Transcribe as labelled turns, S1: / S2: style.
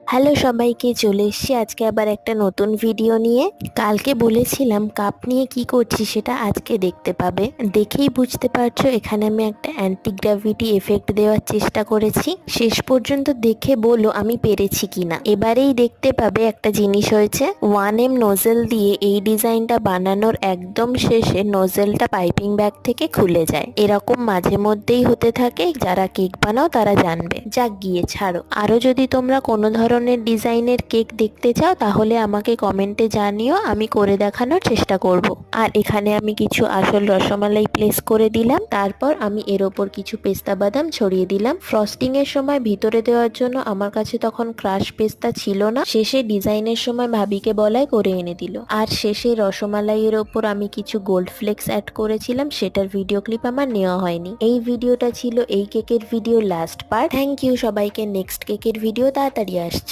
S1: Hello সবাইকে, চলে এসেছি আজকে আবার একটা নতুন ভিডিও নিয়ে। কালকে বলেছিলাম কাপ নিয়ে কি করছি সেটা আজকে দেখতে পাবে। দেখেই বুঝতে পারছো এখানে আমি একটা অ্যান্টি গ্র্যাভিটি এফেক্ট দেওয়ার চেষ্টা করেছি। শেষ পর্যন্ত দেখে বলো আমি পেরেছি কিনা। এবারেই দেখতে পাবে একটা জিনিস হয়েছে। 1M নোজেল দিয়ে এই ডিজাইনটা বানানোর একদম শেষে নোজেলটা পাইপিং ব্যাগ থেকে খুলে যায়। এরকম মাঝে মধ্যেই হতে থাকে, যারা কেক বানাও তারা জানবে। যাক গিয়ে ছাড়ো, আরো যদি তোমরা কোনো ধরনের ডিজাইনের কেক দেখতে চাও তাহলে আমাকে কমেন্টে জানিও, আমি করে দেখানোর চেষ্টা করব। আর এখানে আমি কিছু আসল রসমালাই প্লেস করে দিলাম, তারপর আমি এর ওপর কিছু পেস্তা বাদাম ছড়িয়ে দিলাম। ফ্রস্টিং এর সময় ভিতরে দেওয়ার জন্য আমার কাছে তখন ক্রাশ পেস্তা ছিল না, শেষে ডিজাইনের সময় ভাবিকে বলায় করে এনে দিল। আর শেষে রসমালাইয়ের ওপর আমি কিছু গোল্ড ফ্লেক্স অ্যাড করেছিলাম, সেটার ভিডিও ক্লিপ আমার নেওয়া হয়নি। এই ভিডিওটা ছিল এই কেকের video last part. Thank you সবাইকে। নেক্সট কেকের ভিডিও তাড়াতাড়ি আসবে।